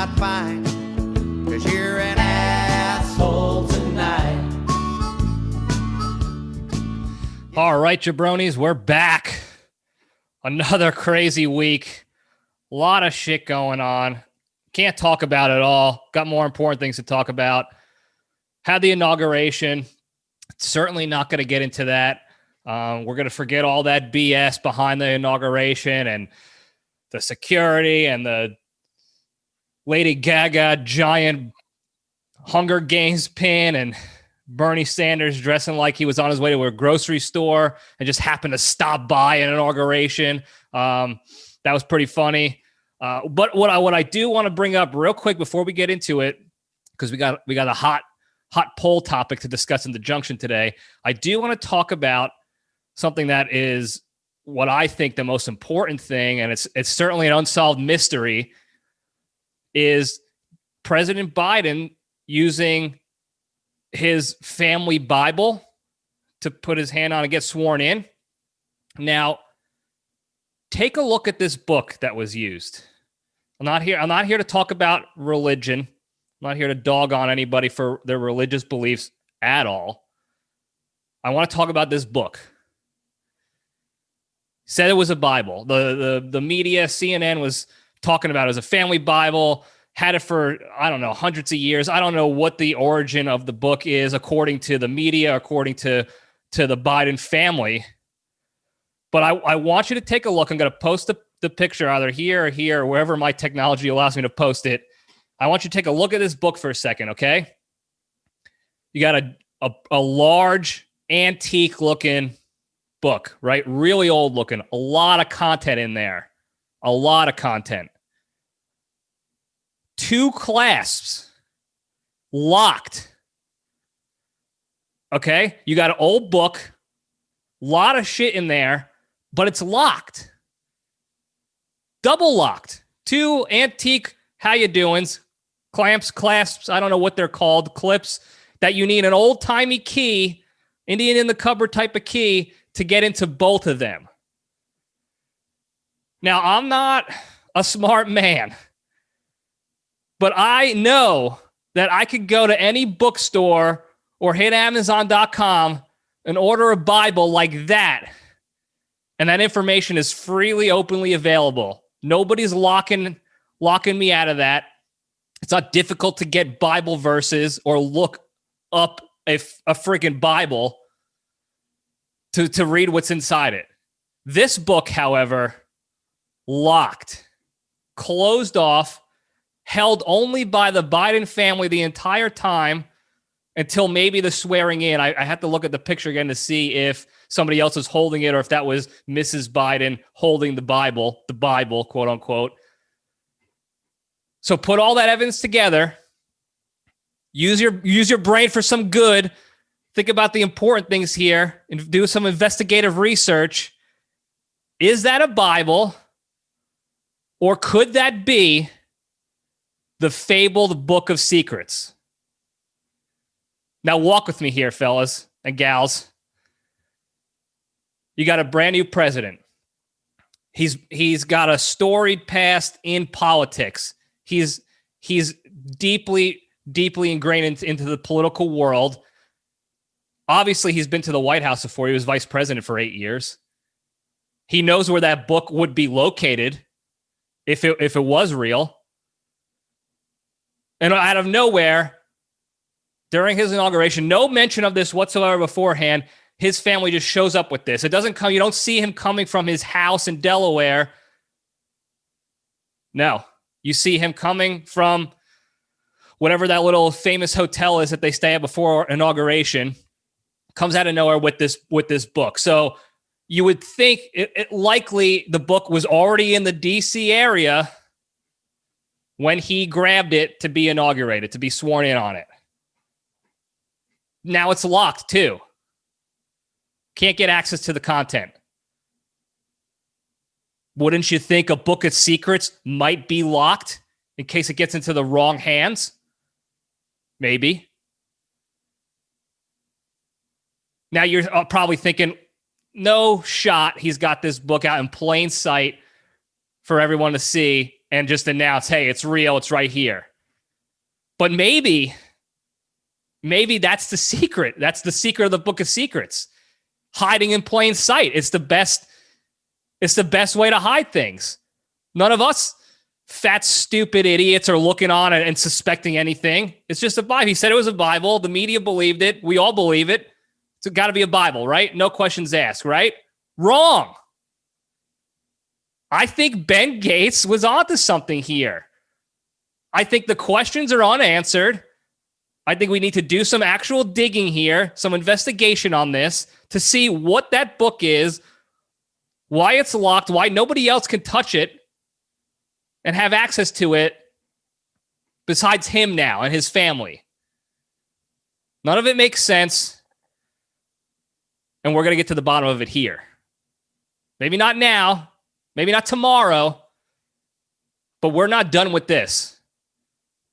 out fine, 'cause you're an asshole tonight. All right, jabronis, we're back. Another crazy week. A lot of shit going on. Can't talk about it all. Got more important things to talk about. Had the inauguration. Certainly not going to get into that. We're going to forget all that BS behind the inauguration and the security and the Lady Gaga giant Hunger Games pin and Bernie Sanders dressing like he was on his way to a grocery store and just happened to stop by an inauguration. That was pretty funny. But what I do want to bring up real quick before we get into it, because we got a hot poll topic to discuss in the Junction today. I do want to talk about something that is what I think the most important thing, and it's certainly an unsolved mystery, is President Biden using his family Bible to put his hand on and get sworn in. Now, take a look at this book that was used. I'm not here to talk about religion. I'm not here to dog on anybody for their religious beliefs at all. I want to talk about this book. Said it was a Bible. The media, CNN was talking about it as a family Bible, had it for, I don't know, hundreds of years. I don't know what the origin of the book is, according to the media, according to the Biden family. But I want you to take a look. I'm going to post the picture either here or here, or wherever my technology allows me to post it. I want you to take a look at this book for a second, okay? You got a large, antique-looking book, right? Really old-looking. A lot of content in there. A lot of content. 2 clasps. Locked. Okay? You got an old book. A lot of shit in there, but it's locked. Double locked. 2 antique how you doings, clasps, I don't know what they're called, clips that you need an old-timey key, Indian in the cupboard type of key to get into both of them. Now, I'm not a smart man, but I know that I could go to any bookstore or hit Amazon.com and order a Bible like that, and that information is freely, openly available. Nobody's locking me out of that. It's not difficult to get Bible verses or look up a freaking Bible to read what's inside it. This book, however, locked, closed off, held only by the Biden family the entire time until maybe the swearing in. I had to look at the picture again to see if somebody else was holding it or if that was Mrs. Biden holding the Bible, quote unquote. So put all that evidence together. Use your brain for some good. Think about the important things here and do some investigative research. Is that a Bible? Or could that be the fabled Book of Secrets? Now walk with me here, fellas and gals. You got a brand new president. He's got a storied past in politics. He's deeply ingrained into the political world. Obviously, he's been to the White House before. He was vice president for 8 years. He knows where that book would be located if it was real. And out of nowhere, during his inauguration, no mention of this whatsoever beforehand, his family just shows up with this. It doesn't come, you don't see him coming from his house in Delaware. No, you see him coming from whatever that little famous hotel is that they stay at before inauguration. Comes out of nowhere with this book. So you would think it likely the book was already in the DC area when he grabbed it to be inaugurated, to be sworn in on it. Now it's locked too. Can't get access to the content. Wouldn't you think a book of secrets might be locked in case it gets into the wrong hands? Maybe. Now you're probably thinking, no shot he's got this book out in plain sight for everyone to see, and just announce, hey, it's real, it's right here. But maybe that's the secret. That's the secret of the Book of Secrets. Hiding in plain sight. It's the best way to hide things. None of us fat, stupid idiots are looking on and suspecting anything. It's just a Bible. He said it was a Bible. The media believed it. We all believe it. It's got to be a Bible, right? No questions asked, right? Wrong. I think Ben Gates was onto something here. I think the questions are unanswered. I think we need to do some actual digging here, some investigation on this to see what that book is, why it's locked, why nobody else can touch it and have access to it besides him now and his family. None of it makes sense. And we're going to get to the bottom of it here. Maybe not now, maybe not tomorrow, but we're not done with this.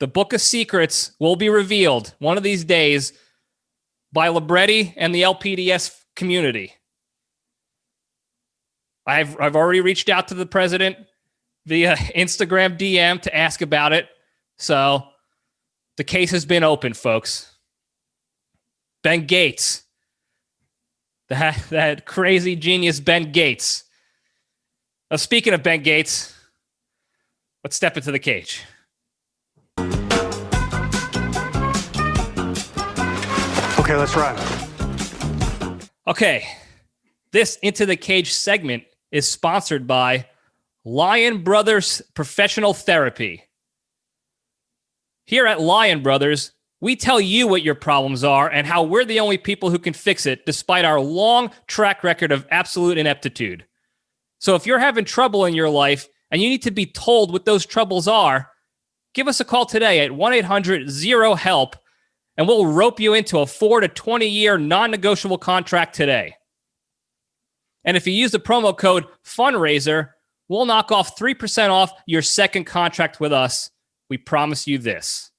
The Book of Secrets will be revealed one of these days by Libretti and the LPDS community. I've already reached out to the president via Instagram DM to ask about it. So the case has been opened, folks. Ben Gates, that crazy genius Ben Gates. Now, speaking of Ben Gates, let's step into the cage. Okay, let's run. Okay, this Into the Cage segment is sponsored by Lion Brothers Professional Therapy. Here at Lion Brothers, we tell you what your problems are and how we're the only people who can fix it despite our long track record of absolute ineptitude. So if you're having trouble in your life and you need to be told what those troubles are, give us a call today at 1-800-0-HELP and we'll rope you into a 4 to 20-year non-negotiable contract today. And if you use the promo code fundraiser, we'll knock off 3% off your second contract with us. We promise you this.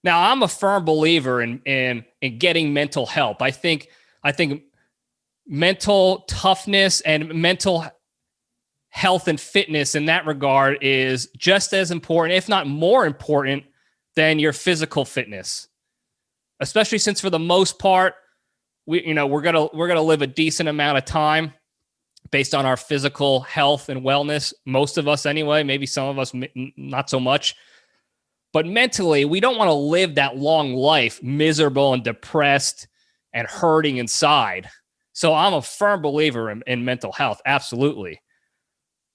Now, I'm a firm believer in getting mental help. I think mental toughness and mental health and fitness in that regard is just as important, if not more important, than your physical fitness. Especially since for the most part, we're gonna live a decent amount of time based on our physical health and wellness. Most of us anyway, maybe some of us not so much. But mentally, we don't want to live that long life miserable and depressed and hurting inside. So I'm a firm believer in mental health, absolutely.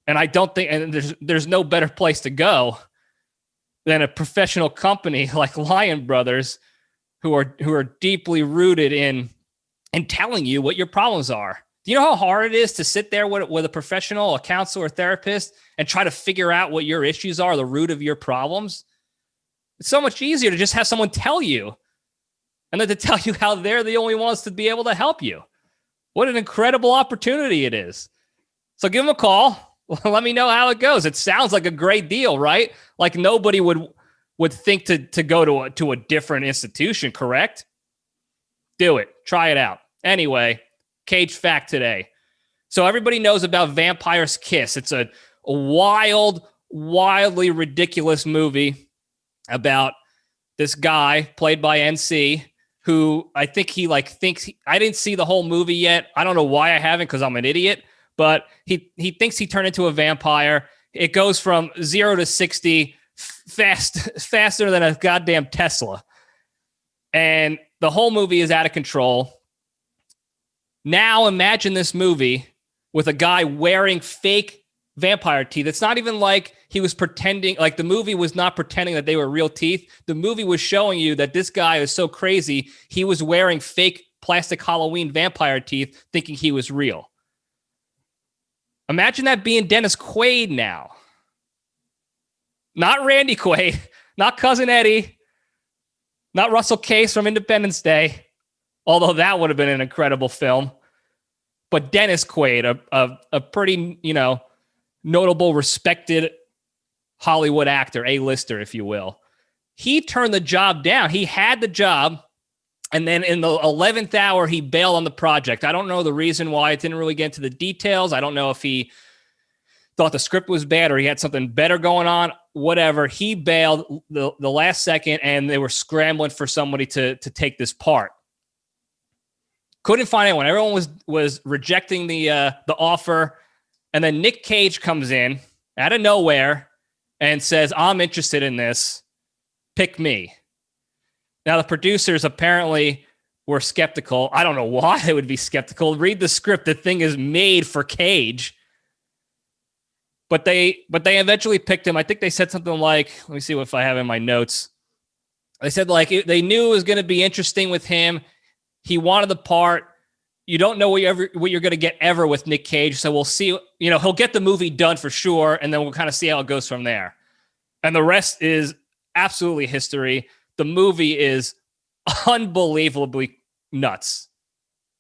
And I don't think, and there's no better place to go than a professional company like Lion Brothers, who are deeply rooted in telling you what your problems are. Do you know how hard it is to sit there with a professional, a counselor, or therapist, and try to figure out what your issues are, the root of your problems? It's so much easier to just have someone tell you and then to tell you how they're the only ones to be able to help you. What an incredible opportunity it is. So give them a call. Let me know how it goes. It sounds like a great deal, right? Like nobody would think to go to a different institution, correct? Do it. Try it out. Anyway, Cage Fact today. So everybody knows about Vampire's Kiss. It's a wildly ridiculous movie about this guy played by NC who I think I didn't see the whole movie yet. I don't know why I haven't because I'm an idiot, but he thinks he turned into a vampire. It goes from 0 to 60 faster than a goddamn Tesla. And the whole movie is out of control. Now imagine this movie with a guy wearing fake vampire teeth. It's not even like he was pretending, like the movie was not pretending that they were real teeth. The movie was showing you that this guy is so crazy, he was wearing fake plastic Halloween vampire teeth thinking he was real. Imagine that being Dennis Quaid now. Not Randy Quaid, not Cousin Eddie, not Russell Case from Independence Day, although that would have been an incredible film. But Dennis Quaid, a pretty, notable, respected Hollywood actor, A-lister, if you will. He turned the job down. He had the job, and then in the 11th hour, he bailed on the project. I don't know the reason why. It didn't really get into the details. I don't know if he thought the script was bad or he had something better going on, whatever. He bailed the last second, and they were scrambling for somebody to take this part. Couldn't find anyone. Everyone was rejecting the offer. And then Nick Cage comes in out of nowhere and says, I'm interested in this. Pick me. Now, the producers apparently were skeptical. I don't know why they would be skeptical. Read the script. The thing is made for Cage. But they eventually picked him. I think they said something like, let me see if I have in my notes. They said like they knew it was going to be interesting with him. He wanted the part. You don't know what you're going to get ever with Nick Cage. So we'll see, he'll get the movie done for sure. And then we'll kind of see how it goes from there. And the rest is absolutely history. The movie is unbelievably nuts.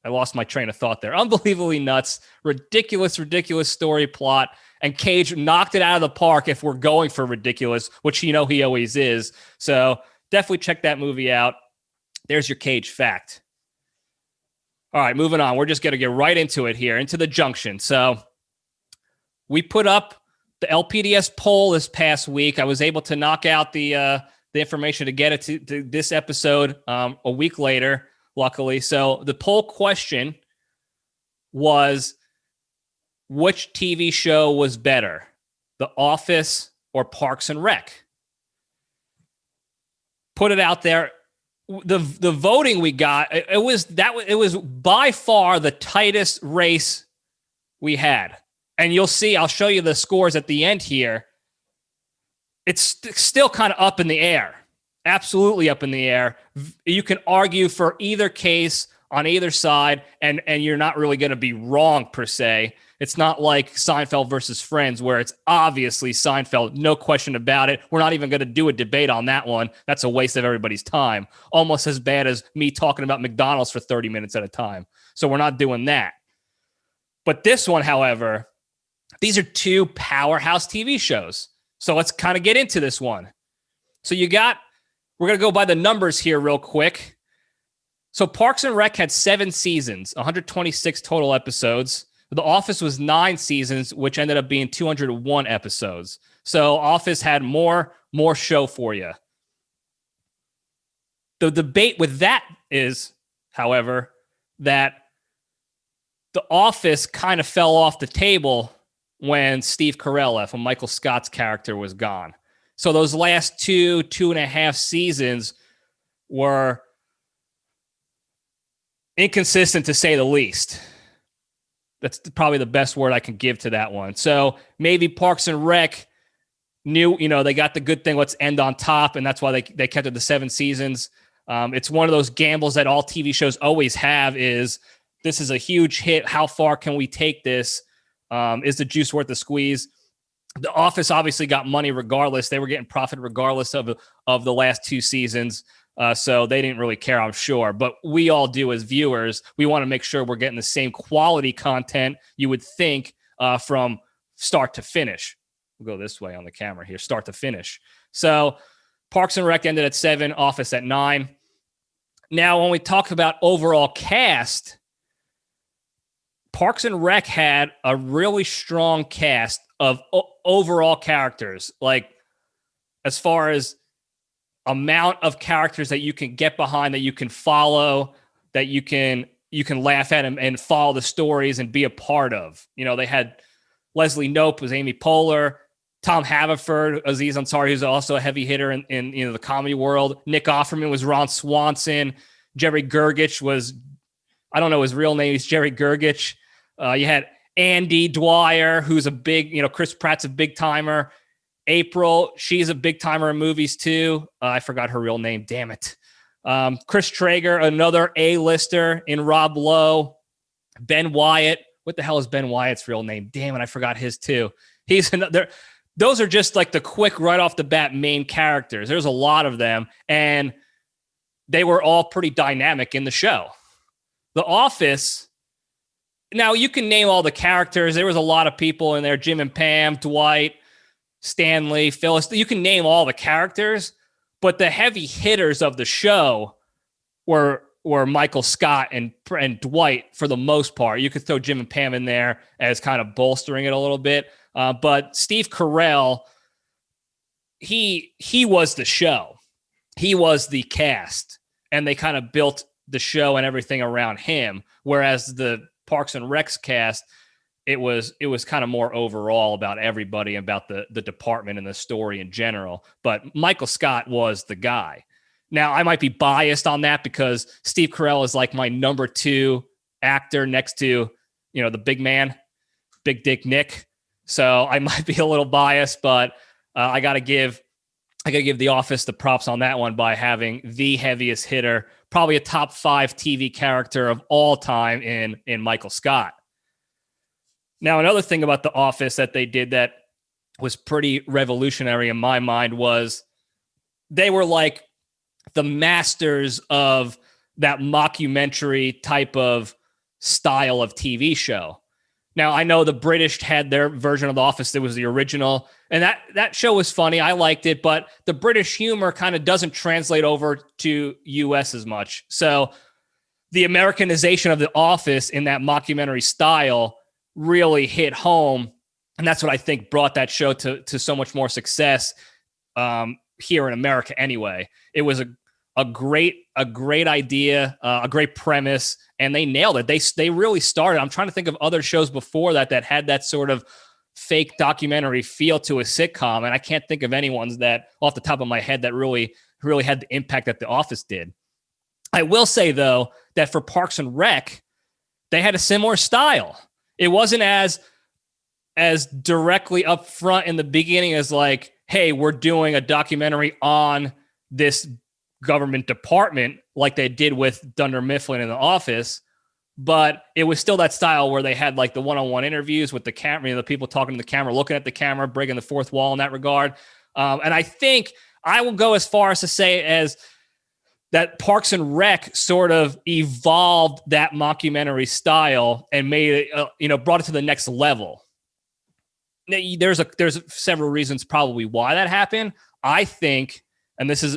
I lost my train of thought there. Unbelievably nuts. Ridiculous story plot. And Cage knocked it out of the park if we're going for ridiculous, which he always is. So definitely check that movie out. There's your Cage fact. All right, moving on. We're just going to get right into it here, into the junction. So we put up the LPDS poll this past week. I was able to knock out the information to get it to this episode a week later, luckily. So the poll question was, which TV show was better, The Office or Parks and Rec? Put it out there. The voting we got, it was by far the tightest race we had. And you'll see, I'll show you the scores at the end here. It's still kind of up in the air. Absolutely up in the air. You can argue for either case on either side, and you're not really going to be wrong per se. It's not like Seinfeld versus Friends, where it's obviously Seinfeld, no question about it. We're not even going to do a debate on that one. That's a waste of everybody's time. Almost as bad as me talking about McDonald's for 30 minutes at a time. So we're not doing that. But this one, however, these are two powerhouse TV shows. So let's kind of get into this one. So we're going to go by the numbers here real quick. So Parks and Rec had 7 seasons, 126 total episodes. The Office was 9 seasons, which ended up being 201 episodes. So Office had more show for you. The debate with that is, however, that The Office kind of fell off the table when Steve Carell left, when Michael Scott's character was gone. So those last 2.5 seasons were inconsistent, to say the least. That's probably the best word I can give to that one. So maybe Parks and Rec knew, they got the good thing, let's end on top, and that's why they kept it to 7 seasons. It's one of those gambles that all TV shows always have is, this is a huge hit. How far can we take this? Is the juice worth the squeeze? The Office obviously got money regardless. They were getting profit regardless of the last 2 seasons. So they didn't really care, I'm sure. But we all do as viewers. We want to make sure we're getting the same quality content, you would think, from start to finish. We'll go this way on the camera here, start to finish. So Parks and Rec ended at 7, Office at 9. Now, when we talk about overall cast, Parks and Rec had a really strong cast of overall characters. Like, as far as amount of characters that you can get behind, that you can follow, that you can laugh at and follow the stories and be a part of. They had Leslie Knope was Amy Poehler, Tom Haverford, Aziz Ansari, who's also a heavy hitter in the comedy world. Nick Offerman was Ron Swanson. Jerry Gergich was, I don't know his real name, he's Jerry Gergich. You had Andy Dwyer, who's a big, Chris Pratt's a big timer. April, she's a big timer in movies too. I forgot her real name. Damn it. Chris Traeger, another A-lister in Rob Lowe. Ben Wyatt. What the hell is Ben Wyatt's real name? Damn it, I forgot his too. He's another. Those are just like the quick, right off the bat main characters. There's a lot of them, and they were all pretty dynamic in the show. The Office. Now you can name all the characters. There was a lot of people in there: Jim and Pam, Dwight, Stanley, Phyllis. You can name all the characters, but the heavy hitters of the show were were Michael Scott and Dwight for the most part. You could throw Jim and Pam in there as kind of bolstering it a little bit. But Steve Carell, he was the show. He was the cast, and they kind of built the show and everything around him. Whereas the Parks and Recs cast, it was kind of more overall about everybody, about the department and the story in general. But Michael Scott was the guy. Now, I might be biased on that because Steve Carell is like my number 2 actor next to, the big man, Big Dick Nick. So I might be a little biased, but I got to give The Office the props on that one by having the heaviest hitter, probably a top 5 TV character of all time in Michael Scott. Now, another thing about The Office that they did that was pretty revolutionary in my mind was they were like the masters of that mockumentary type of style of TV show. Now, I know the British had their version of The Office that was the original, and that show was funny. I liked it, but the British humor kind of doesn't translate over to US as much. So the Americanization of The Office in that mockumentary style really hit home, and that's what I think brought that show to so much more success here in America anyway. It was a great idea, a great premise, and they nailed it. They really started. I'm trying to think of other shows before that had that sort of fake documentary feel to a sitcom, and I can't think of any ones that off the top of my head that really had the impact that The Office did. I will say though that for Parks and Rec, they had a similar style. It wasn't as directly up front in the beginning as like, hey, we're doing a documentary on this government department like they did with Dunder Mifflin in The Office, but it was still that style where they had like the one-on-one interviews with the camera, the people talking to the camera, looking at the camera, breaking the fourth wall in that regard. And I think I will go as far as to say as that Parks and Rec sort of evolved that mockumentary style and made it, brought it to the next level. There's several reasons probably why that happened. I think, and this is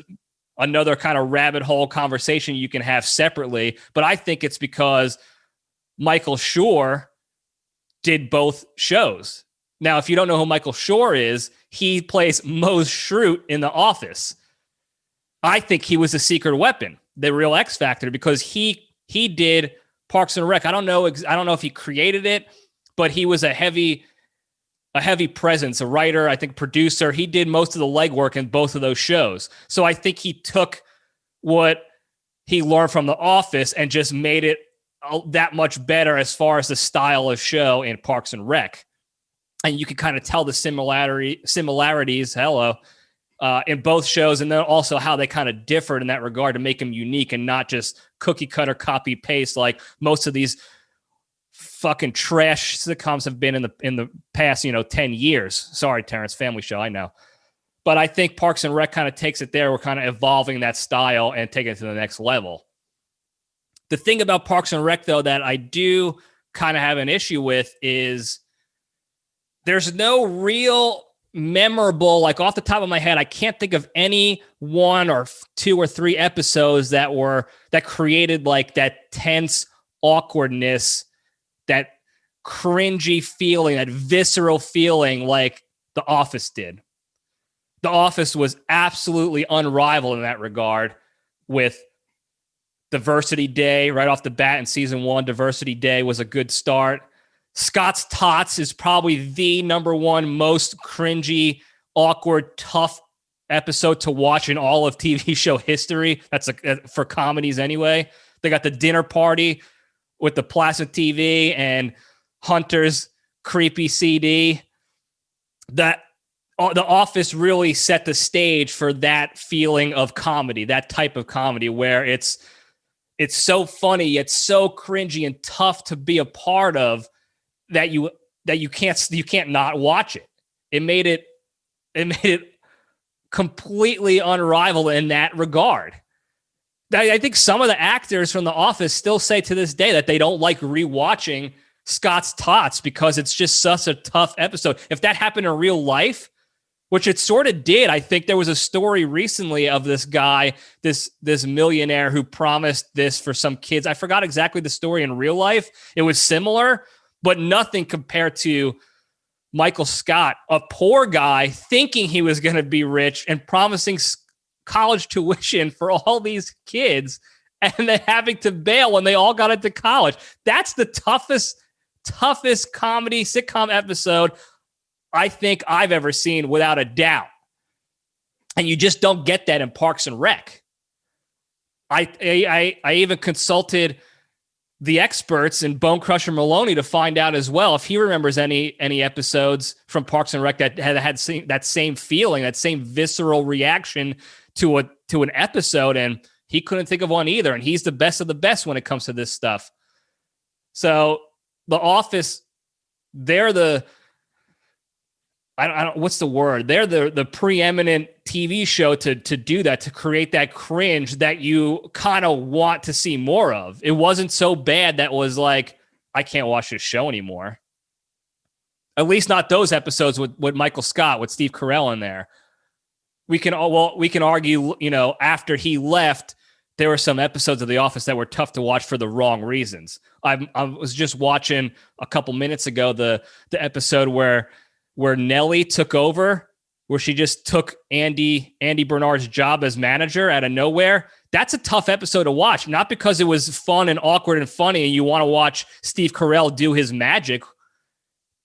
another kind of rabbit hole conversation you can have separately, but I think it's because Michael Schur did both shows. Now, if you don't know who Michael Schur is, he plays Mose Schrute in The Office. I think he was the secret weapon, the real X factor, because he did Parks and Rec. I don't know if he created it, but he was a heavy presence, a writer, I think producer. He did most of the legwork in both of those shows. So I think he took what he learned from The Office and just made it that much better as far as the style of show in Parks and Rec. And you can kind of tell the similarities, in both shows, and then also how they kind of differed in that regard to make them unique and not just cookie cutter copy paste like most of these fucking trash sitcoms have been in the past 10 years. Sorry, Terrence, family show, I know. But I think Parks and Rec kind of takes it there. We're kind of evolving that style and taking it to the next level. The thing about Parks and Rec, though, that I do kind of have an issue with is there's no real memorable, like off the top of my head, I can't think of any 1 or 2 or 3 episodes that created like that tense awkwardness, that cringy feeling, that visceral feeling like The Office did. The Office was absolutely unrivaled in that regard with Diversity Day right off the bat in season 1. Diversity Day was a good start. Scott's Tots is probably the number 1 most cringy, awkward, tough episode to watch in all of TV show history. That's for comedies anyway. They got the dinner party with the plastic TV and Hunter's creepy CD. That The Office really set the stage for that feeling of comedy, that type of comedy where it's so funny yet so cringy and tough to be a part of that you can't not watch it. It made it completely unrivaled in that regard. I think some of the actors from The Office still say to this day that they don't like rewatching Scott's Tots because it's just such a tough episode. If that happened in real life, which it sort of did. I think there was a story recently of this guy, this millionaire who promised this for some kids. I forgot exactly the story in real life. It was similar, but nothing compared to Michael Scott, a poor guy thinking he was going to be rich and promising college tuition for all these kids, and then having to bail when they all got into college. That's the toughest comedy sitcom episode I think I've ever seen, without a doubt. And you just don't get that in Parks and Rec. I even consulted the experts in Bone Crusher Maloney to find out as well if he remembers any episodes from Parks and Rec that had that same feeling, that same visceral reaction to an episode, and he couldn't think of one either. And he's the best of the best when it comes to this stuff. So The Office, they're the I don't what's the word? They're the preeminent TV show to do that, to create that cringe that you kind of want to see more of. It wasn't so bad that was like, I can't watch this show anymore. At least not those episodes with Michael Scott, with Steve Carell in there. We can argue, after he left, there were some episodes of The Office that were tough to watch for the wrong reasons. I was just watching a couple minutes ago the episode where Nellie took over, where she just took Andy Bernard's job as manager out of nowhere. That's a tough episode to watch, not because it was fun and awkward and funny and you want to watch Steve Carell do his magic.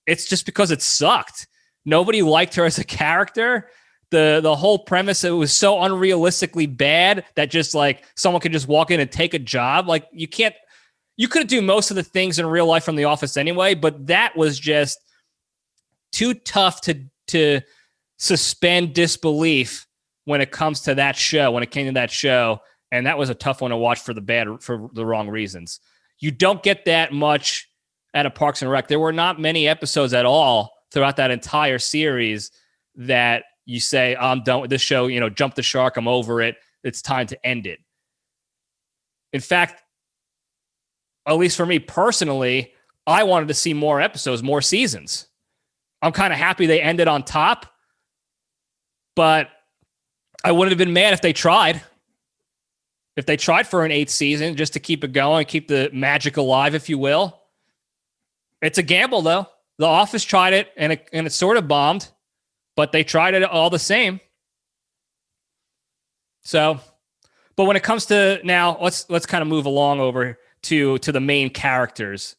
It's just because it sucked. Nobody liked her as a character. The whole premise, it was so unrealistically bad that just like someone could just walk in and take a job. Like you could do most of the things in real life from The Office anyway, but that was just too tough to suspend disbelief when it comes to that show, when it came to that show. And that was a tough one to watch for the wrong reasons. You don't get that much out of Parks and Rec. There were not many episodes at all throughout that entire series that you say, I'm done with this show, jump the shark, I'm over it, it's time to end it. In fact, at least for me personally, I wanted to see more episodes, more seasons. I'm kind of happy they ended on top, but I wouldn't have been mad if they tried. If they tried for an 8th season just to keep it going, keep the magic alive, if you will. It's a gamble, though. The Office tried it, and it sort of bombed, but they tried it all the same. So, but when it comes to now, let's kind of move along over to the main characters.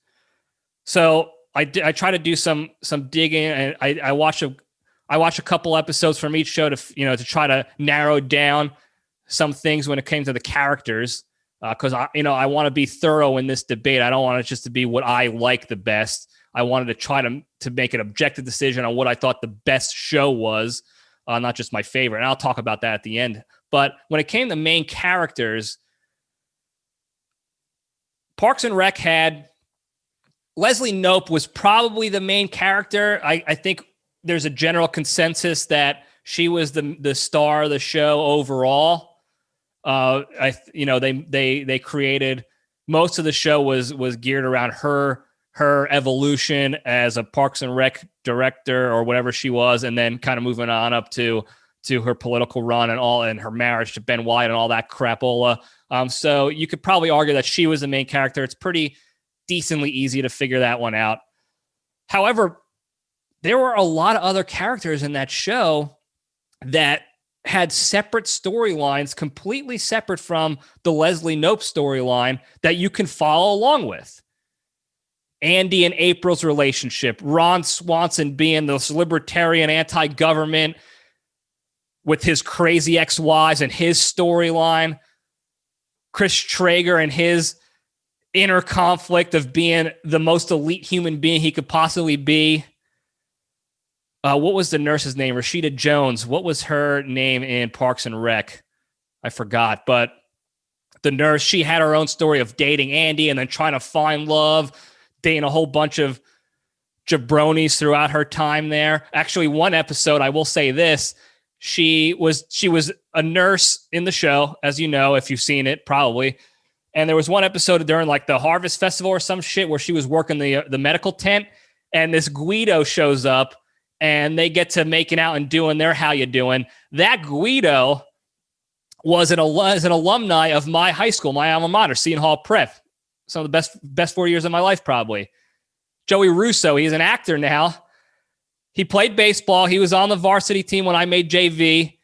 So I try to do some digging, and I watch a couple episodes from each show to try to narrow down some things when it came to the characters, because I want to be thorough in this debate. I don't want it just to be what I like the best. I wanted to try to make an objective decision on what I thought the best show was, not just my favorite. And I'll talk about that at the end. But when it came to main characters, Parks and Rec had Leslie Knope was probably the main character. I think there's a general consensus that she was the star of the show overall. They created most of the show was geared around her evolution as a Parks and Rec director or whatever she was, and then kind of moving on up to her political run and her marriage to Ben Wyatt and all that crapola. So you could probably argue that she was the main character. It's pretty decently easy to figure that one out. However, there were a lot of other characters in that show that had separate storylines, completely separate from the Leslie Knope storyline, that you can follow along with. Andy and April's relationship, Ron Swanson being this libertarian anti-government with his crazy ex-wives and his storyline, Chris Traeger and his inner conflict of being the most elite human being he could possibly be. What was the nurse's name? Rashida Jones. What was her name in Parks and Rec? I forgot. But the nurse, she had her own story of dating Andy and then trying to find love, dating a whole bunch of jabronis throughout her time there. Actually, one episode, I will say this, she was a nurse in the show, as you know, if you've seen it, probably. And there was one episode during like the Harvest Festival or some shit where she was working the medical tent, and this Guido shows up and they get to making out and doing their how you doing. That Guido was an alumni of my high school, my alma mater, Seton Hall Prep. Some of the best 4 years of my life, probably. Joey Russo, he's an actor now. He played baseball. He was on the varsity team when I made JV.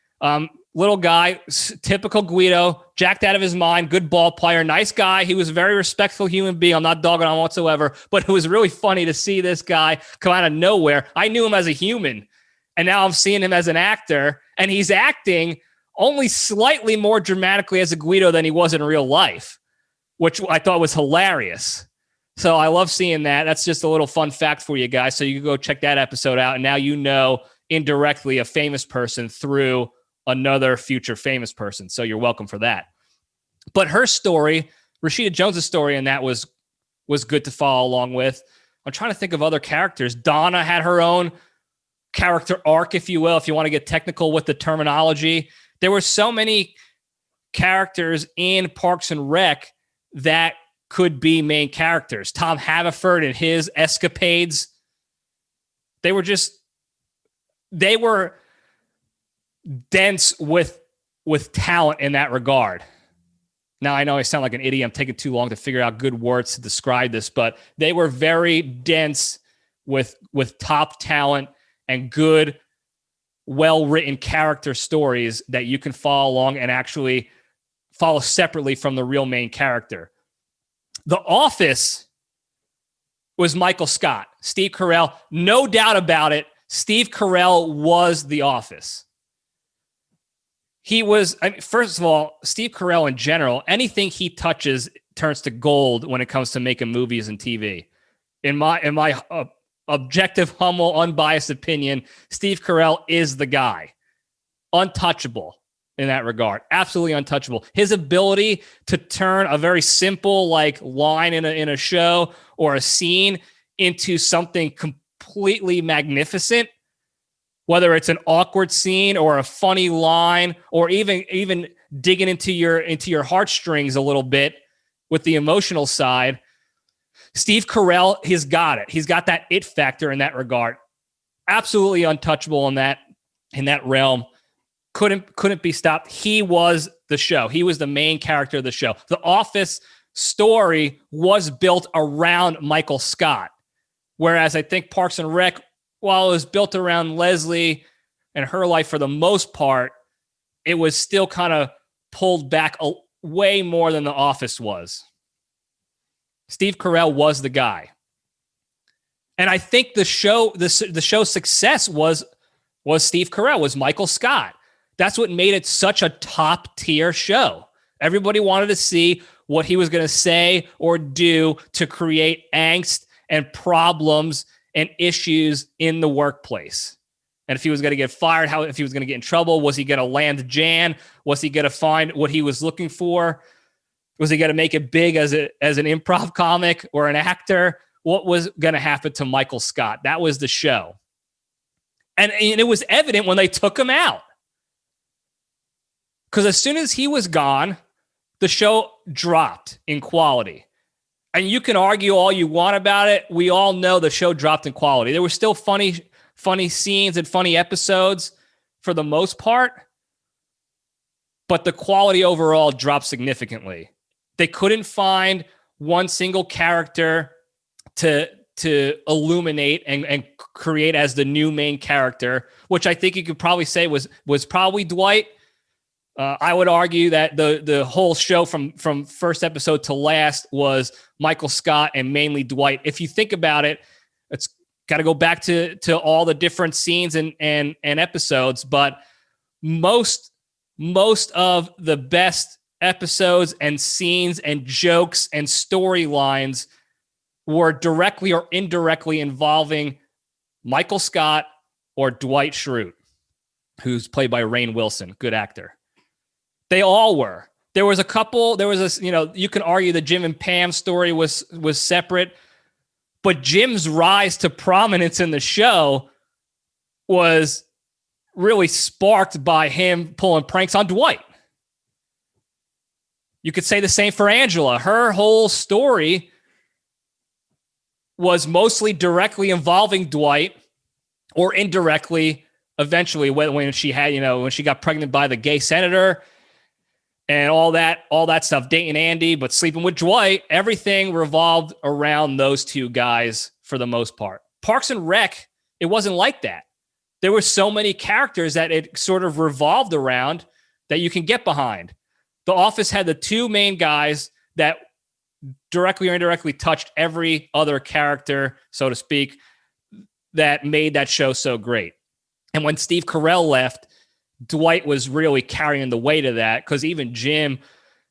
Little guy, typical Guido, jacked out of his mind, good ball player, nice guy. He was a very respectful human being. I'm not dogging on him whatsoever, but it was really funny to see this guy come out of nowhere. I knew him as a human, and now I'm seeing him as an actor, and he's acting only slightly more dramatically as a Guido than he was in real life, which I thought was hilarious. So I love seeing that. That's just a little fun fact for you guys. So you can go check that episode out, and now you know indirectly a famous person through another future famous person. So you're welcome for that. But her story, Rashida Jones's story, and that was good to follow along with. I'm trying to think of other characters. Donna had her own character arc, if you will, if you want to get technical with the terminology. There were so many characters in Parks and Rec that could be main characters. Tom Haverford and his escapades. They were dense with talent in that regard. Now, I know I sound like an idiot. I'm taking too long to figure out good words to describe this, but they were very dense with top talent and good, well-written character stories that you can follow along and actually follow separately from the real main character. The Office was Michael Scott. Steve Carell, no doubt about it, Steve Carell was The Office. He was, first of all, Steve Carell in general, anything he touches turns to gold when it comes to making movies and TV. In my objective, humble, unbiased opinion, Steve Carell is the guy. Untouchable in that regard. Absolutely untouchable. His ability to turn a very simple line in a show or a scene into something completely magnificent, whether it's an awkward scene or a funny line, or even digging into your heartstrings a little bit with the emotional side. Steve Carell, he's got it. He's got that it factor in that regard. Absolutely untouchable in that realm. Couldn't be stopped. He was the show. He was the main character of the show. The Office story was built around Michael Scott, whereas I think Parks and Rec, while it was built around Leslie and her life for the most part, it was still kind of pulled back way more than The Office was. Steve Carell was the guy. And I think the show's success was Steve Carell, was Michael Scott. That's what made it such a top tier show. Everybody wanted to see what he was going to say or do to create angst and problems and issues in the workplace. And if he was going to get fired, if he was going to get in trouble, was he going to land Jan? Was he going to find what he was looking for? Was he going to make it big as an improv comic or an actor? What was going to happen to Michael Scott? That was the show. And it was evident when they took him out. Because as soon as he was gone, the show dropped in quality. And you can argue all you want about it. We all know the show dropped in quality. There were still funny scenes and funny episodes for the most part, but the quality overall dropped significantly. They couldn't find one single character to illuminate and create as the new main character, which I think you could probably say was probably Dwight. I would argue that the whole show from first episode to last was Michael Scott and mainly Dwight. If you think about it, it's got to go back to all the different scenes and episodes, but most of the best episodes and scenes and jokes and storylines were directly or indirectly involving Michael Scott or Dwight Schrute, who's played by Rainn Wilson, good actor. They all were. There was you can argue the Jim and Pam story was separate, but Jim's rise to prominence in the show was really sparked by him pulling pranks on Dwight. You could say the same for Angela. Her whole story was mostly directly involving Dwight, or indirectly, eventually when she had, when she got pregnant by the gay senator and all that stuff, dating Andy, but sleeping with Dwight, everything revolved around those two guys for the most part. Parks and Rec, it wasn't like that. There were so many characters that it sort of revolved around that you can get behind. The Office had the two main guys that directly or indirectly touched every other character, so to speak, that made that show so great. And when Steve Carell left, Dwight was really carrying the weight of that, because even Jim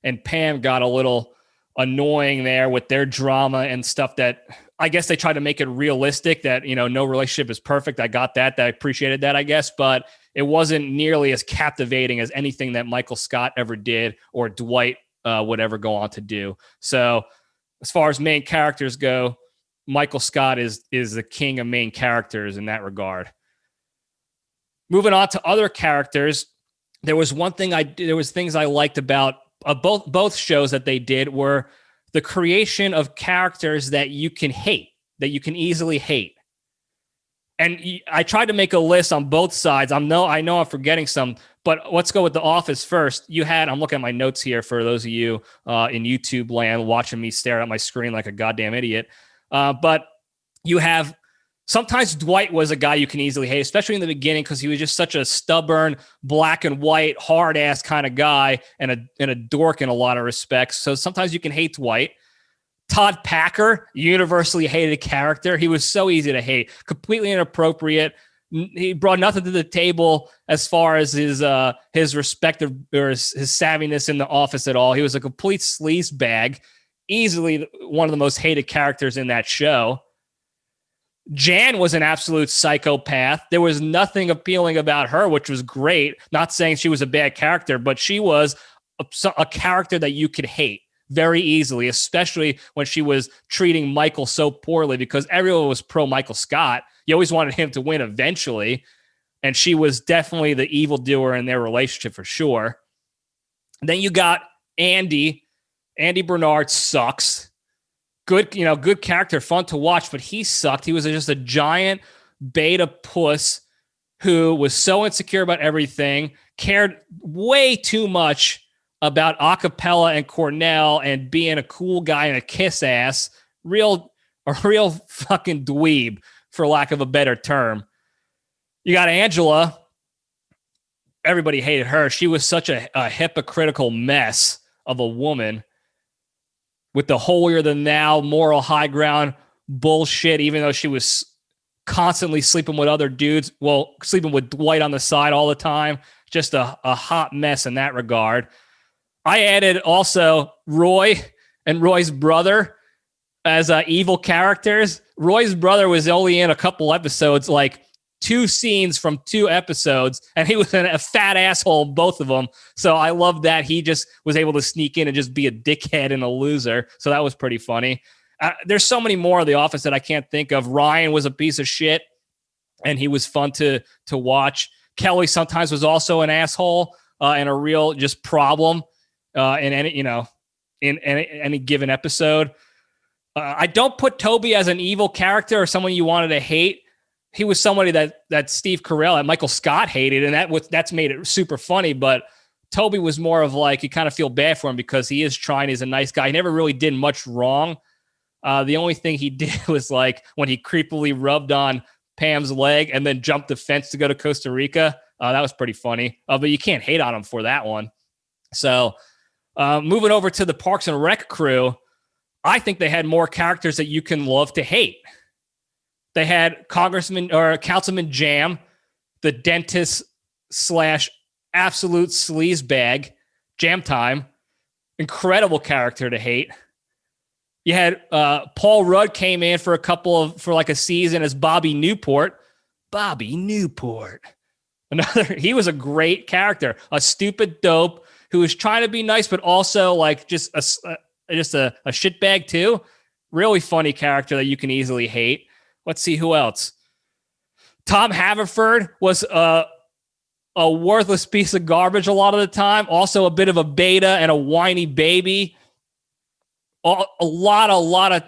and Pam got a little annoying there with their drama and stuff that I guess they tried to make it realistic that, no relationship is perfect. I got that. I appreciated that, I guess, but it wasn't nearly as captivating as anything that Michael Scott ever did or Dwight would ever go on to do. So as far as main characters go, Michael Scott is the king of main characters in that regard. Moving on to other characters, there was things I liked about both shows that they did were the creation of characters that you can hate, that you can easily hate. And I tried to make a list on both sides. I know I'm forgetting some, but let's go with The Office first. I'm looking at my notes here for those of you in YouTube land watching me stare at my screen like a goddamn idiot. But you have, sometimes Dwight was a guy you can easily hate, especially in the beginning, because he was just such a stubborn, black and white, hard ass kind of guy and a dork in a lot of respects. So sometimes you can hate Dwight. Todd Packer, universally hated character. He was so easy to hate, completely inappropriate. He brought nothing to the table as far as his respect or his savviness in the office at all. He was a complete sleaze bag, easily one of the most hated characters in that show. Jan was an absolute psychopath. There was nothing appealing about her, which was great. Not saying she was a bad character, but she was a character that you could hate very easily, especially when she was treating Michael so poorly, because everyone was pro Michael Scott. You always wanted him to win eventually. And she was definitely the evildoer in their relationship for sure. And then you got Andy. Andy Bernard sucks. Good character, fun to watch, but he sucked. He was just a giant beta puss who was so insecure about everything, cared way too much about acapella and Cornell and being a cool guy and a kiss ass. A real fucking dweeb, for lack of a better term. You got Angela. Everybody hated her. She was such a hypocritical mess of a woman with the holier than thou moral high ground bullshit, even though she was constantly sleeping with other dudes. Well, sleeping with Dwight on the side all the time. Just a hot mess in that regard. I added also Roy and Roy's brother as evil characters. Roy's brother was only in a couple episodes, like 2 scenes from 2 episodes, and he was a fat asshole in both of them. So I love that he just was able to sneak in and just be a dickhead and a loser. So that was pretty funny. There's so many more of The Office that I can't think of. Ryan was a piece of shit, and he was fun to watch. Kelly sometimes was also an asshole and a real just problem in any given episode. I don't put Toby as an evil character or someone you wanted to hate. He was somebody that Steve Carell and Michael Scott hated, and that's made it super funny. But Toby was more of like, you kind of feel bad for him because he is trying. He's a nice guy. He never really did much wrong. The only thing he did was like when he creepily rubbed on Pam's leg and then jumped the fence to go to Costa Rica. That was pretty funny. But you can't hate on him for that one. So moving over to the Parks and Rec crew, I think they had more characters that you can love to hate. They had Councilman Jam, the dentist / absolute sleaze bag, Jam Time. Incredible character to hate. You had Paul Rudd came in for like a season as Bobby Newport. Bobby Newport. He was a great character, a stupid dope who was trying to be nice, but also like just a shitbag too. Really funny character that you can easily hate. Let's see who else. Tom Haverford was a worthless piece of garbage a lot of the time. Also a bit of a beta and a whiny baby. A lot of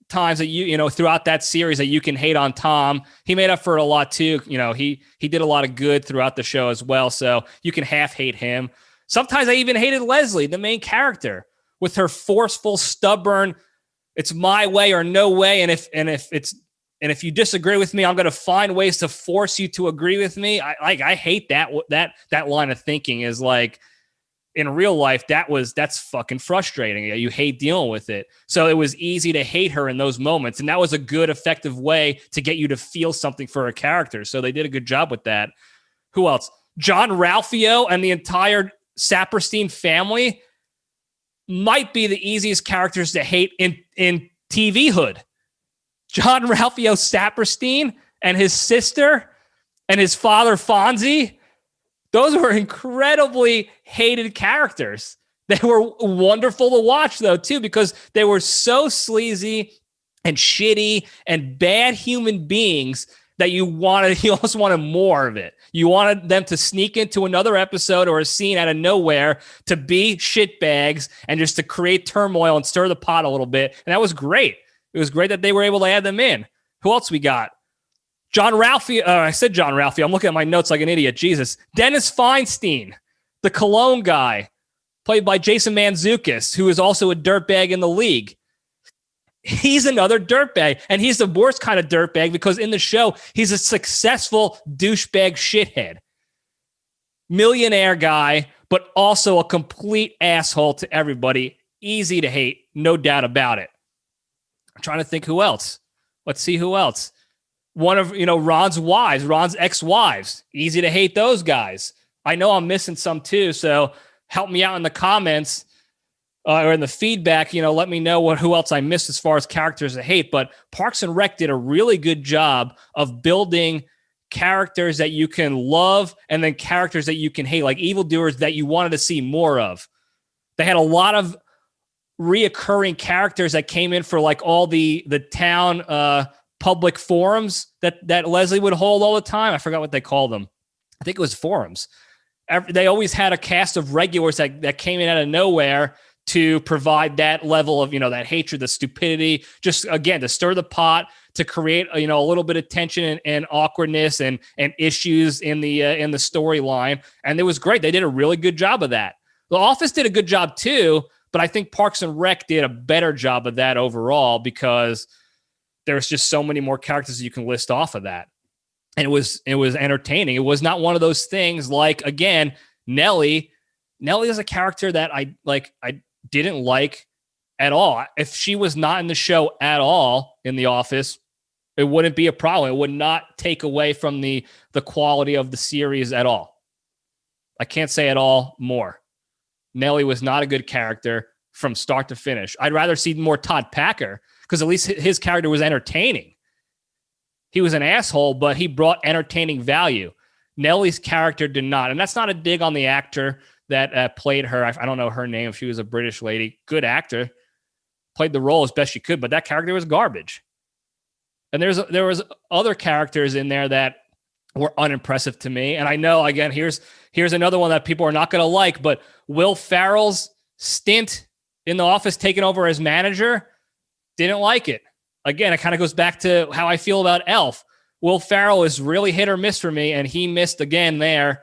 times that throughout that series that you can hate on Tom. He made up for a lot too. He did a lot of good throughout the show as well. So you can half hate him. Sometimes I even hated Leslie, the main character, with her forceful, stubborn, it's my way or no way. And if you disagree with me, I'm going to find ways to force you to agree with me. I hate that line of thinking. Is like, in real life, that's fucking frustrating. You hate dealing with it. So it was easy to hate her in those moments. And that was a good, effective way to get you to feel something for a character. So they did a good job with that. Who else? John Ralphio and the entire Saperstein family might be the easiest characters to hate in TV hood. John Ralphio Saperstein and his sister and his father Fonzie. Those were incredibly hated characters. They were wonderful to watch, though, too, because they were so sleazy and shitty and bad human beings that you almost wanted more of it. You wanted them to sneak into another episode or a scene out of nowhere to be shitbags and just to create turmoil and stir the pot a little bit. And that was great. It was great that they were able to add them in. Who else we got? John Ralphio. I said John Ralphio. I'm looking at my notes like an idiot. Jesus. Dennis Feinstein, the Cologne guy, played by Jason Mantzoukas, who is also a dirtbag in the league. He's another dirtbag, and he's the worst kind of dirtbag because in the show, he's a successful douchebag shithead. Millionaire guy, but also a complete asshole to everybody. Easy to hate, no doubt about it. I'm trying to think who else. Let's see who else. One of, Ron's wives, Ron's ex-wives. Easy to hate those guys. I know I'm missing some too, so help me out in the comments or in the feedback. Let me know who else I missed as far as characters to hate. But Parks and Rec did a really good job of building characters that you can love and then characters that you can hate, like evildoers that you wanted to see more of. They had a lot of reoccurring characters that came in for like all the town public forums that Leslie would hold all the time. I forgot what they called them. I think it was forums. They always had a cast of regulars that came in out of nowhere to provide that level of, that hatred, the stupidity, just again, to stir the pot, to create, a little bit of tension and awkwardness and issues in the storyline. And it was great. They did a really good job of that. The Office did a good job too, but I think Parks and Rec did a better job of that overall because there's just so many more characters you can list off of that. And it was entertaining. It was not one of those things like, again, Nellie. Nellie is a character that I didn't like at all. If she was not in the show at all in The Office, it wouldn't be a problem. It would not take away from the quality of the series at all. I can't say at all more. Nellie was not a good character from start to finish. I'd rather see more Todd Packer because at least his character was entertaining. He was an asshole, but he brought entertaining value. Nellie's character did not. And that's not a dig on the actor that played her. I don't know her name. She was a British lady. Good actor. Played the role as best she could, but that character was garbage. And there was other characters in there that were unimpressive to me. And I know, again, here's another one that people are not going to like, but Will Ferrell's stint in The Office taking over as manager, didn't like it. Again, it kind of goes back to how I feel about Elf. Will Ferrell is really hit or miss for me, and he missed again there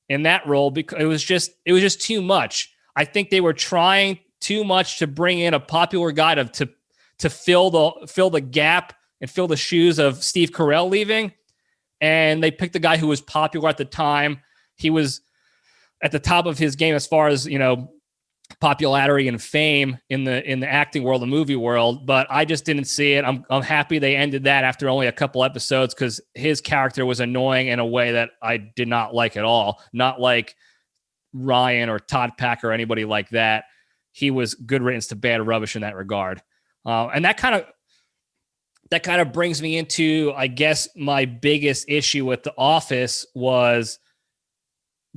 in that role because it was just too much. I think they were trying too much to bring in a popular guy to fill the gap and fill the shoes of Steve Carell leaving, and they picked a guy who was popular at the time. He was at the top of his game as far as popularity and fame in the acting world, the movie world, but I just didn't see it. I'm happy they ended that after only a couple episodes because his character was annoying in a way that I did not like at all. Not like Ryan or Todd Packer or anybody like that. He was good riddance to bad rubbish in that regard. And that kind of brings me into, I guess, my biggest issue with The Office was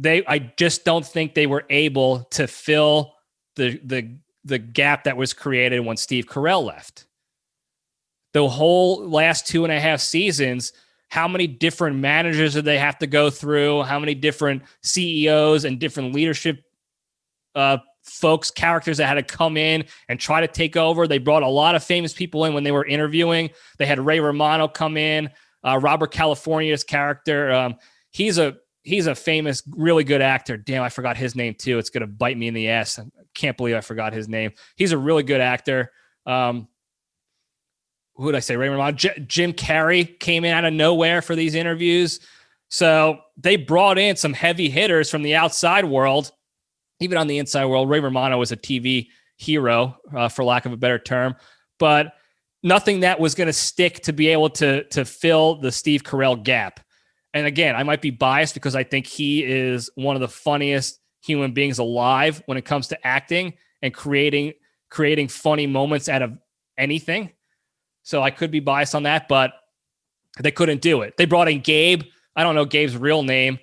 I just don't think they were able to fill the gap that was created when Steve Carell left. The whole last 2.5 seasons, how many different managers did they have to go through? How many different CEOs and different leadership folks, characters that had to come in and try to take over. They brought a lot of famous people in when they were interviewing. They had Ray Romano come in, Robert California's character. He's a famous, really good actor. Damn, I forgot his name too. It's going to bite me in the ass. I can't believe I forgot his name. He's a really good actor. Who did I say? Ray Romano. Jim Carrey came in out of nowhere for these interviews. So they brought in some heavy hitters from the outside world. Even on the inside world, Ray Romano was a TV hero, for lack of a better term, but nothing that was going to stick to be able to fill the Steve Carell gap. And again, I might be biased because I think he is one of the funniest human beings alive when it comes to acting and creating funny moments out of anything. So I could be biased on that, but they couldn't do it. They brought in Gabe. I don't know Gabe's real name.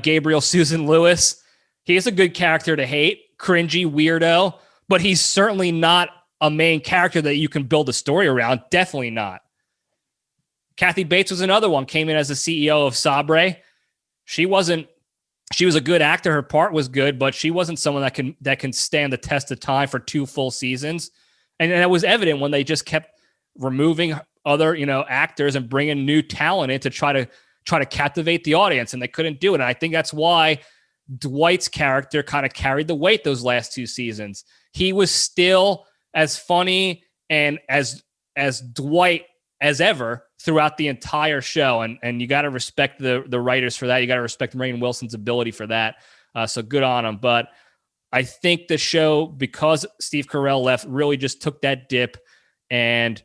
Gabriel Susan Lewis. He is a good character to hate, cringy, weirdo, but he's certainly not a main character that you can build a story around. Definitely not. Kathy Bates was another one, came in as the CEO of Sabre. She was a good actor. Her part was good, but she wasn't someone that can stand the test of time for 2 full seasons. And it was evident when they just kept removing other, actors and bringing new talent in to try to captivate the audience, and they couldn't do it. And I think that's why Dwight's character kind of carried the weight those last 2 seasons. He was still as funny and as Dwight as ever throughout the entire show. And you got to respect the writers for that. You got to respect Rainn Wilson's ability for that. So good on him. But I think the show, because Steve Carell left, really just took that dip and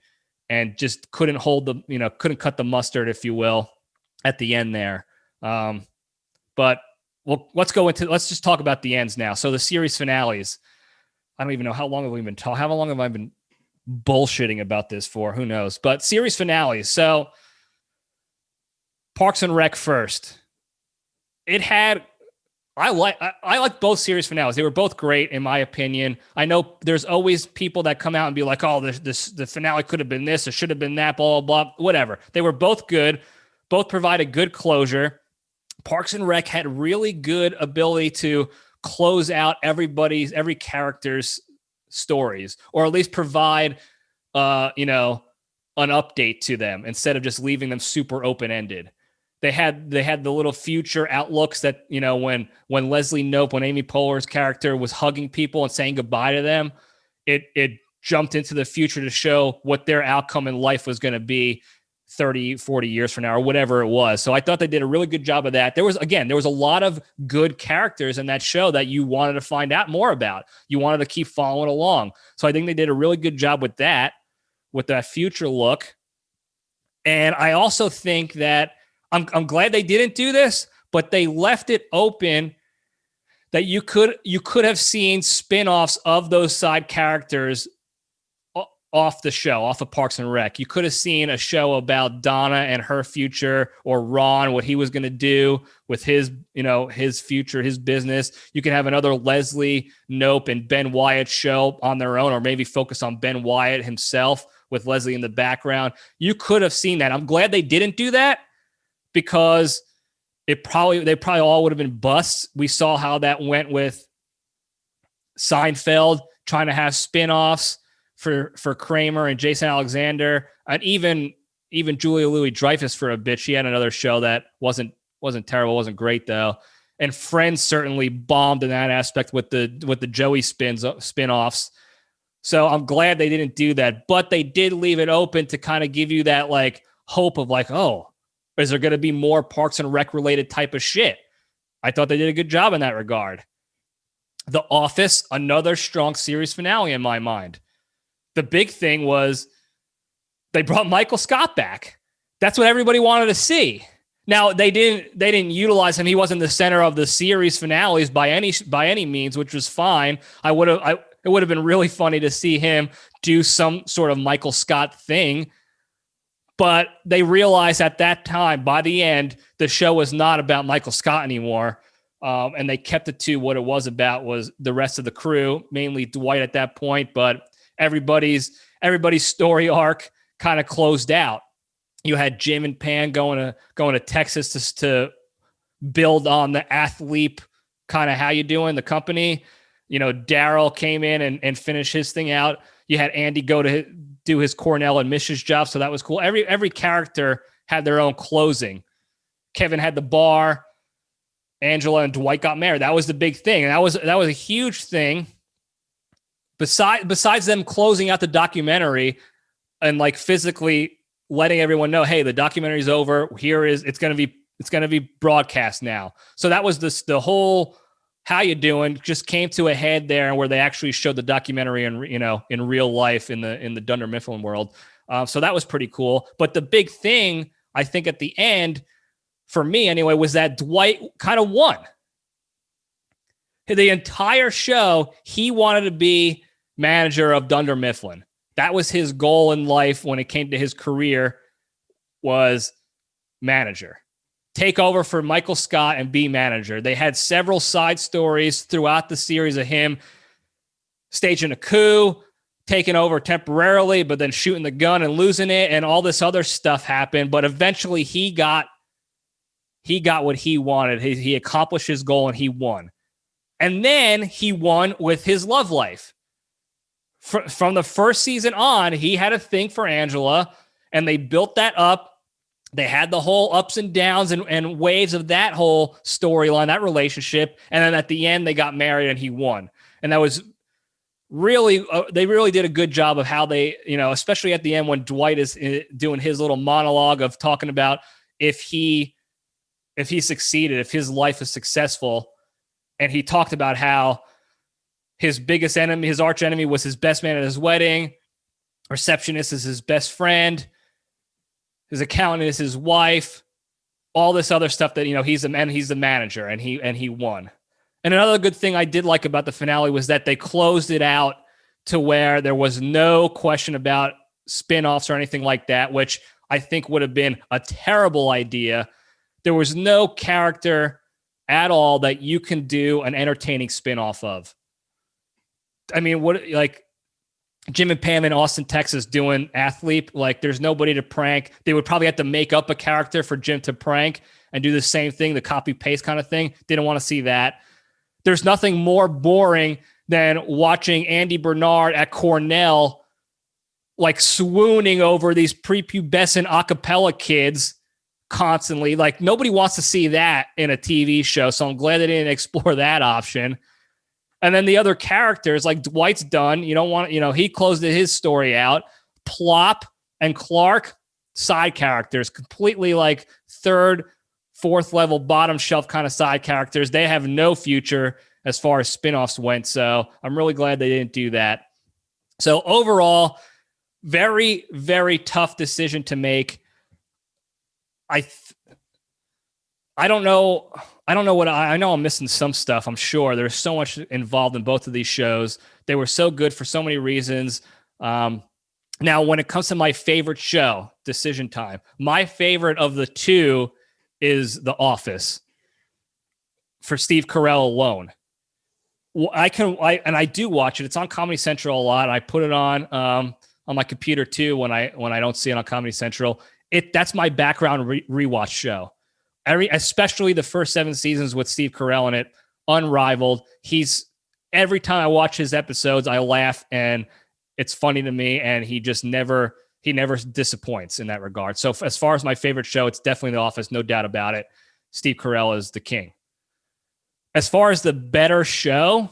just couldn't couldn't cut the mustard, if you will, at the end there. But let's just talk about the ends now. So the series finales, I don't even know how long have we been talking. How long have I been bullshitting about this for? Who knows? But series finales. So Parks and Rec first. I like both series finales. They were both great in my opinion. I know there's always people that come out and be like, "Oh, the finale could have been this, or should have been that, blah blah blah." Whatever. They were both good. Both provided good closure. Parks and Rec had really good ability to close out every character's stories, or at least provide, an update to them instead of just leaving them super open-ended. They had the little future outlooks that, when Leslie Knope, when Amy Poehler's character was hugging people and saying goodbye to them, it jumped into the future to show what their outcome in life was going to be 30, 40 years from now, or whatever it was. So I thought they did a really good job of that. There was a lot of good characters in that show that you wanted to find out more about. You wanted to keep following along. So I think they did a really good job with that future look. And I also think that I'm glad they didn't do this, but they left it open that you could have seen spin-offs of those side characters off the show, off of Parks and Rec. You could have seen a show about Donna and her future, or Ron, what he was going to do with his future, his business. You can have another Leslie Knope and Ben Wyatt show on their own, or maybe focus on Ben Wyatt himself with Leslie in the background. You could have seen that. I'm glad they didn't do that, because they probably all would have been busts. We saw how that went with Seinfeld trying to have spin-offs for Kramer and Jason Alexander, and even Julia Louis-Dreyfus for a bit. She had another show that wasn't terrible, wasn't great though. And Friends certainly bombed in that aspect with the Joey spin-offs. So I'm glad they didn't do that, but they did leave it open to kind of give you that like hope of like, oh, is there going to be more Parks and Rec related type of shit? I thought they did a good job in that regard. The Office, another strong series finale in my mind. The big thing was they brought Michael Scott back. That's what everybody wanted to see. Now they didn't utilize him. He wasn't the center of the series finales by any means, which was fine. It would have been really funny to see him do some sort of Michael Scott thing. But they realized at that time, by the end, the show was not about Michael Scott anymore. And they kept it to what it was about, was the rest of the crew, mainly Dwight at that point, but everybody's story arc kind of closed out. You had Jim and Pam going to Texas to build on the athlete kind of how you doing the company. Daryl came in and finished his thing out. You had Andy go to do his Cornell admissions job. So that was cool. Every character had their own closing. Kevin had the bar. Angela and Dwight got married. That was the big thing. And that was a huge thing. Besides them closing out the documentary and like physically letting everyone know, hey, the documentary's over. It's going to be broadcast now. So that was the whole how you doing just came to a head there, where they actually showed the documentary in real life in the Dunder Mifflin world. So that was pretty cool. But the big thing, I think, at the end, for me anyway, was that Dwight kind of won. The entire show, he wanted to be manager of Dunder Mifflin. That was his goal in life when it came to his career, was manager. Take over for Michael Scott and be manager. They had several side stories throughout the series of him staging a coup, taking over temporarily, but then shooting the gun and losing it, and all this other stuff happened. But eventually he got what he wanted. He accomplished his goal and he won. And then he won with his love life. From the first season on, he had a thing for Angela, and they built that up. They had the whole ups and downs and waves of that whole storyline, that relationship. And then at the end, they got married and he won. And that was really, they really did a good job of how they, especially at the end when Dwight is doing his little monologue of talking about if he succeeded, if his life is successful. And he talked about how his biggest enemy, his arch enemy, was his best man at his wedding. Receptionist is his best friend. His accountant is his wife. All this other stuff that, he's the manager, and he won. And another good thing I did like about the finale was that they closed it out to where there was no question about spinoffs or anything like that, which I think would have been a terrible idea. There was no character at all that you can do an entertaining spinoff of. I mean, Jim and Pam in Austin, Texas doing Athlete, there's nobody to prank. They would probably have to make up a character for Jim to prank and do the same thing, the copy paste kind of thing. Didn't want to see that. There's nothing more boring than watching Andy Bernard at Cornell, swooning over these prepubescent a cappella kids constantly. Nobody wants to see that in a TV show. So I'm glad they didn't explore that option. And then the other characters, like Dwight's done. You don't want, he closed his story out. Plop and Clark, side characters, completely third, fourth level, bottom shelf kind of side characters. They have no future as far as spinoffs went. So I'm really glad they didn't do that. So overall, very, very tough decision to make. I don't know. I know I'm missing some stuff. I'm sure there's so much involved in both of these shows. They were so good for so many reasons. Now, when it comes to my favorite show, Decision Time, my favorite of the two is The Office for Steve Carell alone. I do watch it. It's on Comedy Central a lot. I put it on my computer too when I don't see it on Comedy Central. That's my background rewatch show. Especially the first 7 seasons with Steve Carell in it, unrivaled. Every time I watch his episodes, I laugh and it's funny to me, and he never disappoints in that regard. So as far as my favorite show, it's definitely The Office, no doubt about it. Steve Carell is the king. As far as the better show,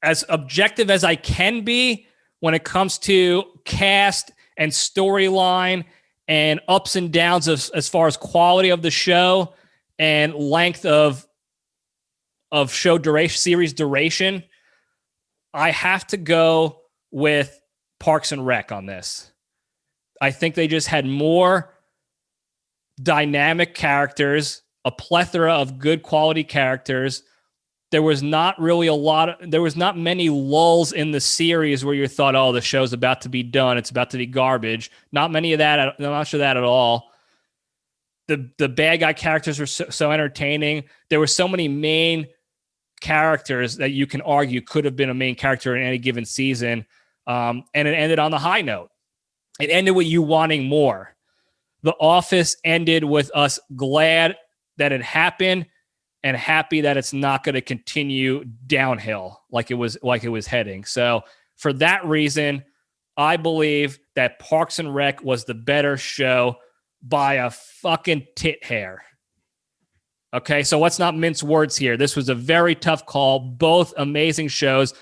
as objective as I can be when it comes to cast and storyline and ups and downs as far as quality of the show and length of show duration, series duration, I have to go with Parks and Rec on this. I think they just had more dynamic characters, a plethora of good quality characters. There was not many lulls in the series where you thought, oh, the show's about to be done. It's about to be garbage. Not many of that. Not much of that at all. The bad guy characters were so entertaining. There were so many main characters that you can argue could have been a main character in any given season. And it ended on the high note. It ended with you wanting more. The Office ended with us glad that it happened. and happy that it's not going to continue downhill like it was heading. So for that reason, I believe that Parks and Rec was the better show by a fucking tit hair. Okay, so let's not mince words here. This was a very tough call. Both amazing shows,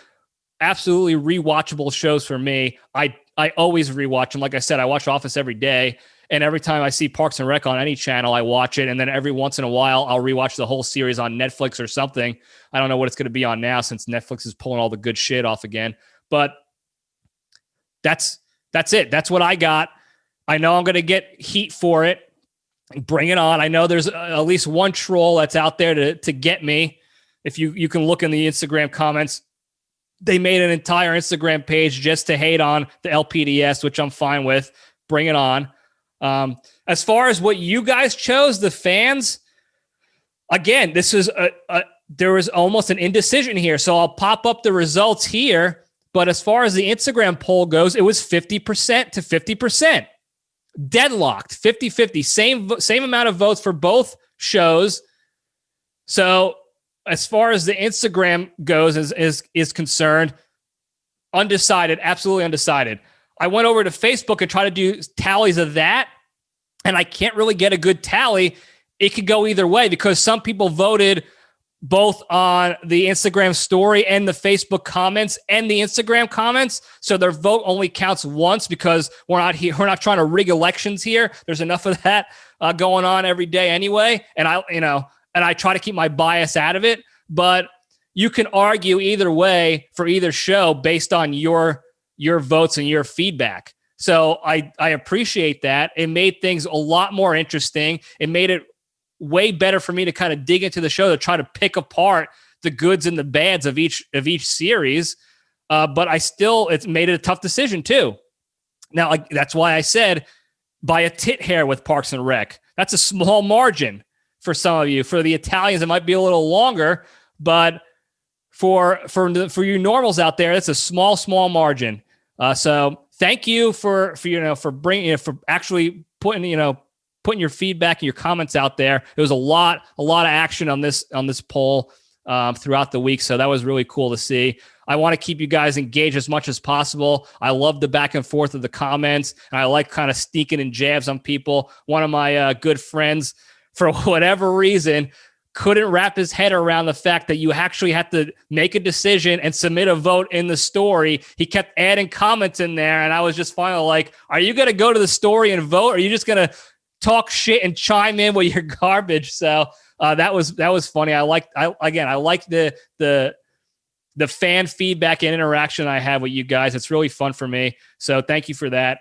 absolutely rewatchable shows for me. I always rewatch them. Like I said, I watch Office every day, and every time I see Parks and Rec on any channel, I watch it, and then every once in a while, I'll rewatch the whole series on Netflix or something. I don't know what it's going to be on now since Netflix is pulling all the good shit off again, but that's it. That's what I got. I know I'm going to get heat for it. Bring it on. I know there's at least one troll that's out there to get me. If you can look in the Instagram comments, they made an entire Instagram page just to hate on the LPDS, which I'm fine with. Bring it on. As far as what you guys chose, the fans, again, this is there was almost an indecision here. So I'll pop up the results here. But as far as the Instagram poll goes, it was 50% to 50%. Deadlocked, 50-50, same amount of votes for both shows. So as far as the Instagram goes is concerned, undecided, absolutely undecided. I went over to Facebook and tried to do tallies of that, and I can't really get a good tally. It could go either way because some people voted both on the Instagram story and the Facebook comments and the Instagram comments. So their vote only counts once because we're not trying to rig elections here. There's enough of that going on every day anyway. And I try to keep my bias out of it, but you can argue either way for either show based on your votes and your feedback. So I appreciate that. It made things a lot more interesting. It made it way better for me to kind of dig into the show to try to pick apart the goods and the bads of each series. But it's made it a tough decision too. Now, that's why I said by a tit hair with Parks and Rec. That's a small margin for some of you. For the Italians, it might be a little longer, but for you normals out there, it's a small margin. So thank you for actually putting your feedback and your comments out there. There was a lot of action on this poll throughout the week. So that was really cool to see. I want to keep you guys engaged as much as possible. I love the back and forth of the comments, and I like kind of sneaking in jabs on people. One of my good friends, for whatever reason, couldn't wrap his head around the fact that you actually have to make a decision and submit a vote in the story. He kept adding comments in there, and I was just finally like, are you going to go to the story and vote, or are you just going to talk shit and chime in with your garbage? So that was funny. I like the fan feedback and interaction I have with you guys. It's really fun for me. So thank you for that.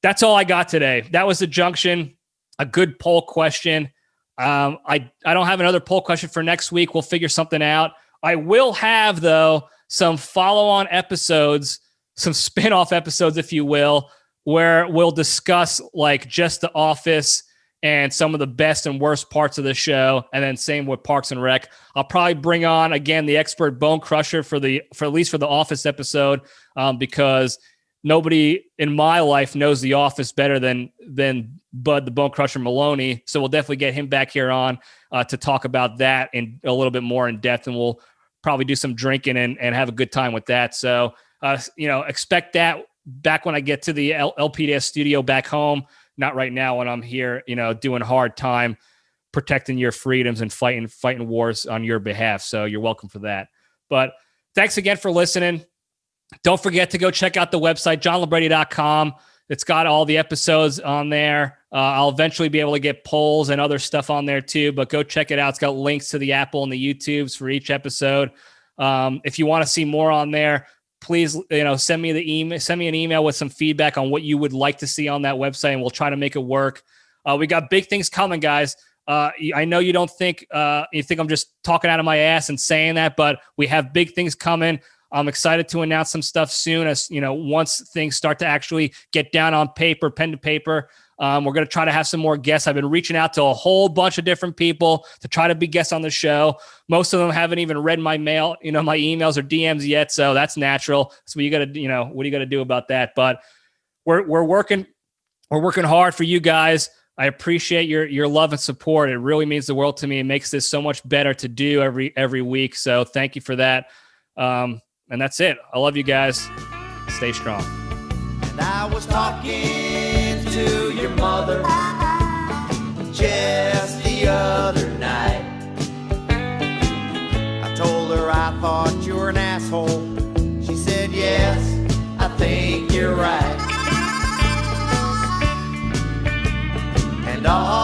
That's all I got today. That was the junction. A good poll question. I don't have another poll question for next week. We'll figure something out. I will have, though, some follow-on episodes, some spin-off episodes, if you will, where we'll discuss like just The Office and some of the best and worst parts of the show. And then same with Parks and Rec. I'll probably bring on again the expert Bone Crusher for at least for the Office episode, because nobody in my life knows The Office better than Bud the Bone Crusher Maloney. So we'll definitely get him back here on to talk about that in a little bit more in depth, and we'll probably do some drinking and have a good time with that. So expect that back when I get to the LPDS studio back home. Not right now when I'm here, doing hard time protecting your freedoms and fighting wars on your behalf. So you're welcome for that. But thanks again for listening. Don't forget to go check out the website, johnlibretti.com. It's got all the episodes on there. I'll eventually be able to get polls and other stuff on there too, but go check it out. It's got links to the Apple and the YouTubes for each episode. If you want to see more on there, please, send me an email with some feedback on what you would like to see on that website, and we'll try to make it work. We got big things coming, guys. I know you don't think you think I'm just talking out of my ass and saying that, but we have big things coming. I'm excited to announce some stuff soon, as once things start to actually get down on paper, pen to paper. We're going to try to have some more guests. I've been reaching out to a whole bunch of different people to try to be guests on the show. Most of them haven't even read my mail, my emails or DMs yet. So that's natural. So what you got to do about that? But we're working hard for you guys. I appreciate your love and support. It really means the world to me. It makes this so much better to do every week. So thank you for that. And that's it. I love you guys. Stay strong. And I was talking to your mother just the other night. I told her I thought you were an asshole. She said, yes, I think you're right. And all